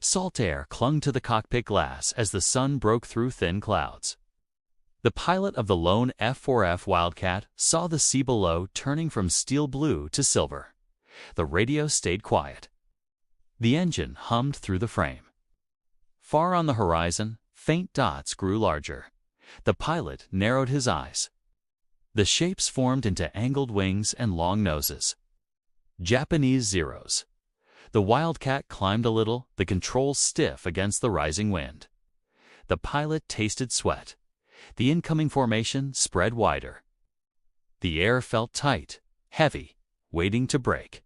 Salt air clung to the cockpit glass as the sun broke through thin clouds. The pilot of the lone F4F Wildcat saw the sea below turning from steel blue to silver. The radio stayed quiet. The engine hummed through the frame. Far on the horizon, faint dots grew larger. The pilot narrowed his eyes. The shapes formed into angled wings and long noses. Japanese Zeros. The Wildcat climbed a little, the controls stiff against the rising wind. The pilot tasted sweat. The incoming formation spread wider. The air felt tight, heavy, waiting to break.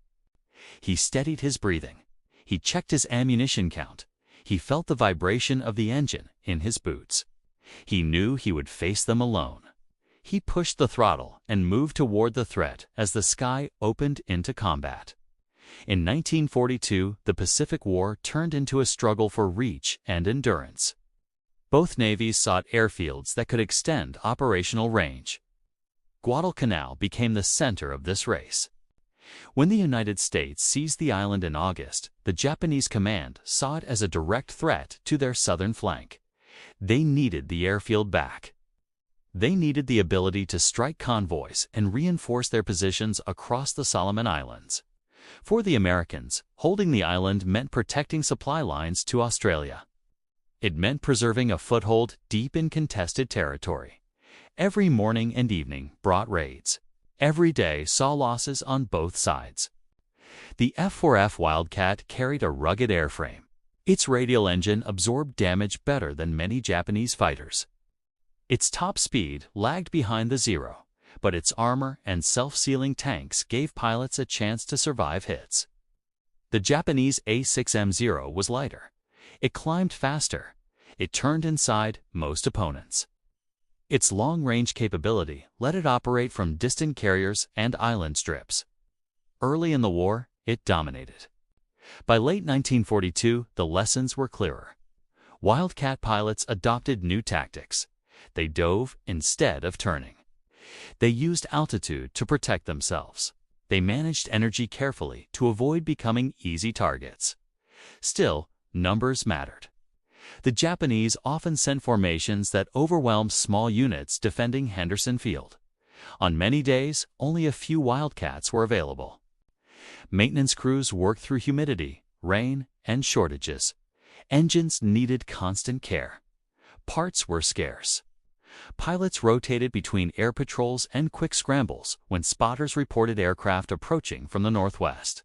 He steadied his breathing. He checked his ammunition count. He felt the vibration of the engine in his boots. He knew he would face them alone. He pushed the throttle and moved toward the threat as the sky opened into combat. In 1942, the Pacific War turned into a struggle for reach and endurance. Both navies sought airfields that could extend operational range. Guadalcanal became the center of this race. When the United States seized the island in August, the Japanese command saw it as a direct threat to their southern flank. They needed the airfield back. They needed the ability to strike convoys and reinforce their positions across the Solomon Islands. For the Americans, holding the island meant protecting supply lines to Australia. It meant preserving a foothold deep in contested territory. Every morning and evening brought raids. Every day saw losses on both sides. The F4F Wildcat carried a rugged airframe. Its radial engine absorbed damage better than many Japanese fighters. Its top speed lagged behind the Zero, but its armor and self-sealing tanks gave pilots a chance to survive hits. The Japanese A6M Zero was lighter. It climbed faster. It turned inside most opponents. Its long-range capability let it operate from distant carriers and island strips. Early in the war, it dominated. By late 1942, the lessons were clearer. Wildcat pilots adopted new tactics. They dove instead of turning. They used altitude to protect themselves. They managed energy carefully to avoid becoming easy targets. Still, numbers mattered. The Japanese often sent formations that overwhelmed small units defending Henderson Field. On many days, only a few Wildcats were available. Maintenance crews worked through humidity, rain, and shortages. Engines needed constant care. Parts were scarce. Pilots rotated between air patrols and quick scrambles when spotters reported aircraft approaching from the northwest.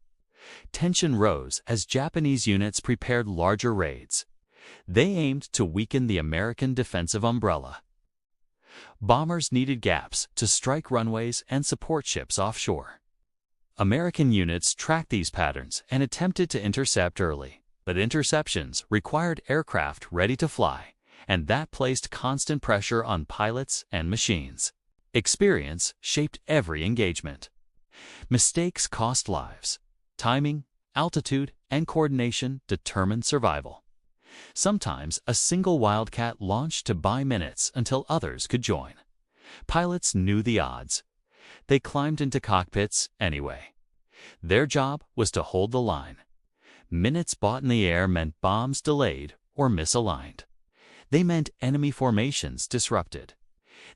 Tension rose as Japanese units prepared larger raids. They aimed to weaken the American defensive umbrella. Bombers needed gaps to strike runways and support ships offshore. American units tracked these patterns and attempted to intercept early, but interceptions required aircraft ready to fly, and that placed constant pressure on pilots and machines. Experience shaped every engagement. Mistakes cost lives. Timing, altitude, and coordination determined survival. Sometimes a single Wildcat launched to buy minutes until others could join. Pilots knew the odds. They climbed into cockpits anyway. Their job was to hold the line. Minutes bought in the air meant bombs delayed or misaligned. They meant enemy formations disrupted.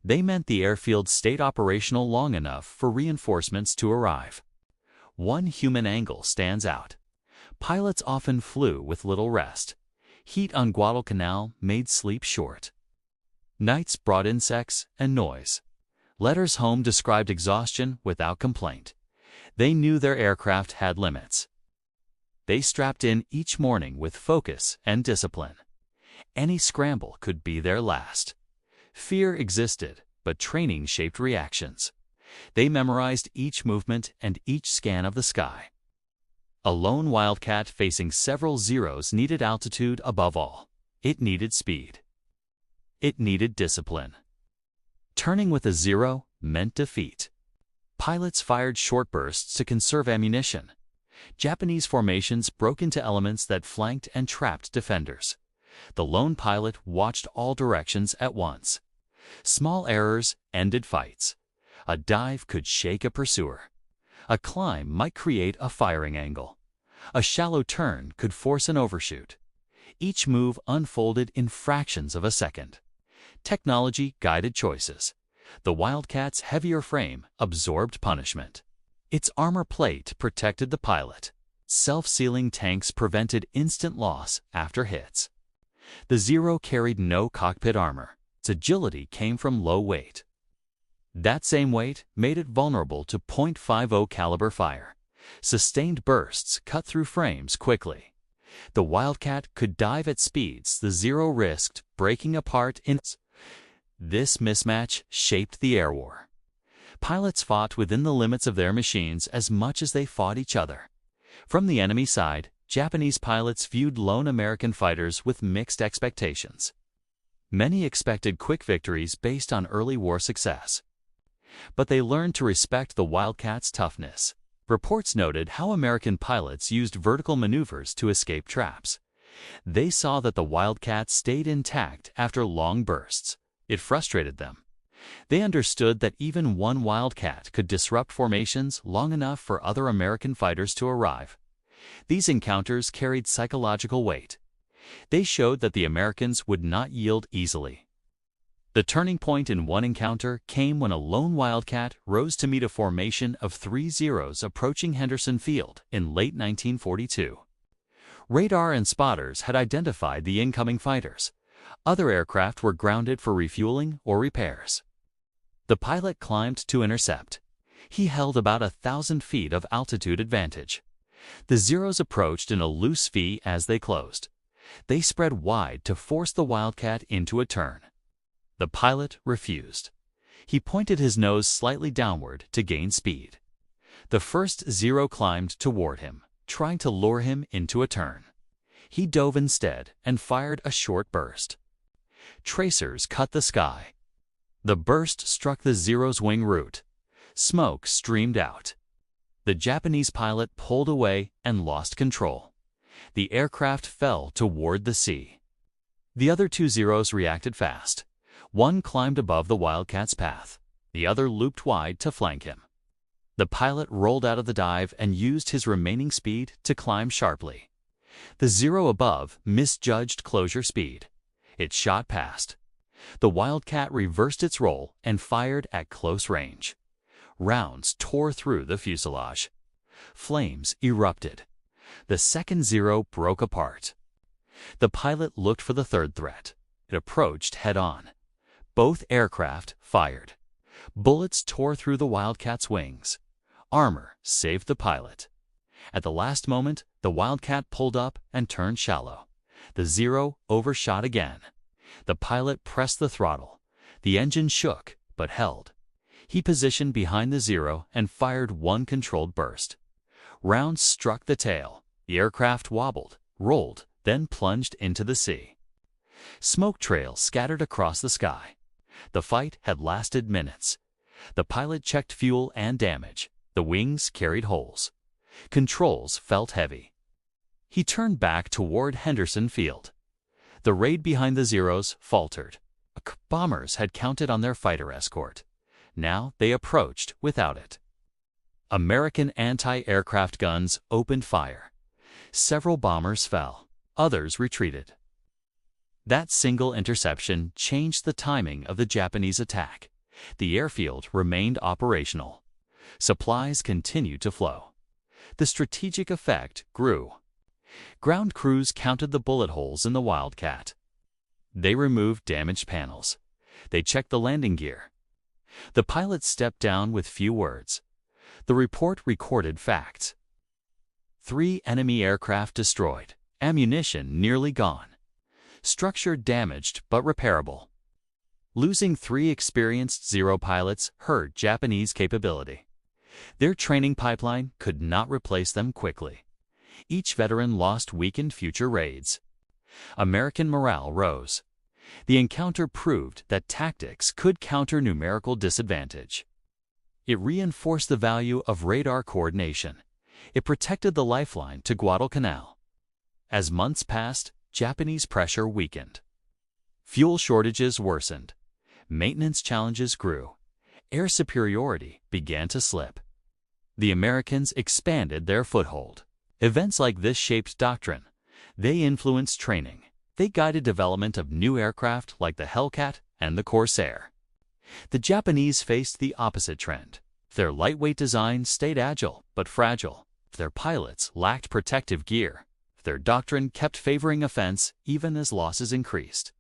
They meant the airfield stayed operational long enough for reinforcements to arrive. One human angle stands out. Pilots often flew with little rest. Heat on Guadalcanal made sleep short. Nights brought insects and noise. Letters home described exhaustion without complaint. They knew their aircraft had limits. They strapped in each morning with focus and discipline. Any scramble could be their last. Fear existed, but training shaped reactions. They memorized each movement and each scan of the sky. A lone Wildcat facing several Zeros needed altitude above all. It needed speed. It needed discipline. Turning with a Zero meant defeat. Pilots fired short bursts to conserve ammunition. Japanese formations broke into elements that flanked and trapped defenders. The lone pilot watched all directions at once. Small errors ended fights. A dive could shake a pursuer. A climb might create a firing angle. A shallow turn could force an overshoot. Each move unfolded in fractions of a second. Technology guided choices. The Wildcat's heavier frame absorbed punishment. Its armor plate protected the pilot. Self-sealing tanks prevented instant loss after hits. The Zero carried no cockpit armor. Its agility came from low weight. That same weight made it vulnerable to .50 caliber fire. Sustained bursts cut through frames quickly. The Wildcat could dive at speeds the Zero risked breaking apart in. This mismatch shaped the air war. Pilots fought within the limits of their machines as much as they fought each other. From the enemy side, Japanese pilots viewed lone American fighters with mixed expectations. Many expected quick victories based on early war success. But they learned to respect the Wildcat's toughness. Reports noted how American pilots used vertical maneuvers to escape traps. They saw that the Wildcat stayed intact after long bursts. It frustrated them. They understood that even one Wildcat could disrupt formations long enough for other American fighters to arrive. These encounters carried psychological weight. They showed that the Americans would not yield easily. The turning point in one encounter came when a lone Wildcat rose to meet a formation of 3 Zeros approaching Henderson Field in late 1942. Radar and spotters had identified the incoming fighters. Other aircraft were grounded for refueling or repairs. The pilot climbed to intercept. He held about 1,000 feet of altitude advantage. The Zeros approached in a loose V as they closed. They spread wide to force the Wildcat into a turn. The pilot refused. He pointed his nose slightly downward to gain speed. The first Zero climbed toward him, trying to lure him into a turn. He dove instead and fired a short burst. Tracers cut the sky. The burst struck the Zero's wing root. Smoke streamed out. The Japanese pilot pulled away and lost control. The aircraft fell toward the sea. The other 2 Zeros reacted fast. One climbed above the Wildcat's path. The other looped wide to flank him. The pilot rolled out of the dive and used his remaining speed to climb sharply. The Zero above misjudged closure speed. It shot past. The Wildcat reversed its roll and fired at close range. Rounds tore through the fuselage. Flames erupted. The second Zero broke apart. The pilot looked for the third threat. It approached head-on. Both aircraft fired. Bullets tore through the Wildcat's wings. Armor saved the pilot. At the last moment, the Wildcat pulled up and turned shallow. The Zero overshot again. The pilot pressed the throttle. The engine shook, but held. He positioned behind the Zero and fired one controlled burst. Rounds struck the tail. The aircraft wobbled, rolled, then plunged into the sea. Smoke trails scattered across the sky. The fight had lasted minutes. The pilot checked fuel and damage. The wings carried holes. Controls felt heavy. He turned back toward Henderson Field. The raid behind the Zeros faltered. Bombers had counted on their fighter escort. Now they approached without it. American anti-aircraft guns opened fire. Several bombers fell. Others retreated. That single interception changed the timing of the Japanese attack. The airfield remained operational. Supplies continued to flow. The strategic effect grew. Ground crews counted the bullet holes in the Wildcat. They removed damaged panels. They checked the landing gear. The pilot stepped down with few words. The report recorded facts. 3 enemy aircraft destroyed. Ammunition nearly gone. Structure damaged but repairable. Losing 3 experienced Zero pilots hurt Japanese capability. Their training pipeline could not replace them quickly. Each veteran lost weakened future raids. American morale rose. The encounter proved that tactics could counter numerical disadvantage. It reinforced the value of radar coordination. It protected the lifeline to Guadalcanal. As months passed, Japanese pressure weakened. Fuel shortages worsened. Maintenance challenges grew. Air superiority began to slip. The Americans expanded their foothold. Events like this shaped doctrine. They influenced training. They guided development of new aircraft like the Hellcat and the Corsair. The Japanese faced the opposite trend. Their lightweight design stayed agile but fragile. Their pilots lacked protective gear. Their doctrine kept favoring offense even as losses increased.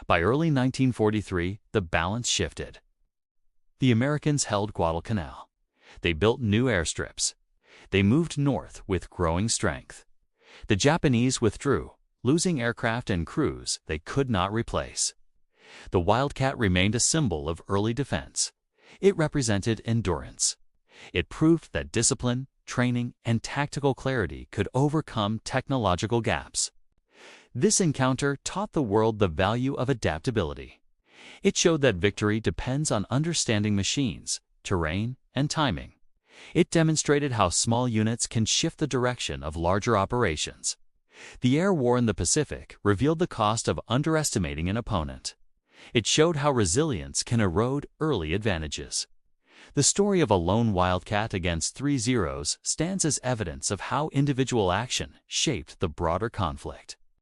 By early 1943, the balance shifted. The Americans held Guadalcanal. They built new airstrips. They moved north with growing strength. The Japanese withdrew, losing aircraft and crews they could not replace. The Wildcat remained a symbol of early defense. It represented endurance. It proved that discipline, training, and tactical clarity could overcome technological gaps. This encounter taught the world the value of adaptability. It showed that victory depends on understanding machines, terrain, and timing. It demonstrated how small units can shift the direction of larger operations. The air war in the Pacific revealed the cost of underestimating an opponent. It showed how resilience can erode early advantages. The story of a lone Wildcat against 3 Zeros stands as evidence of how individual action shaped the broader conflict.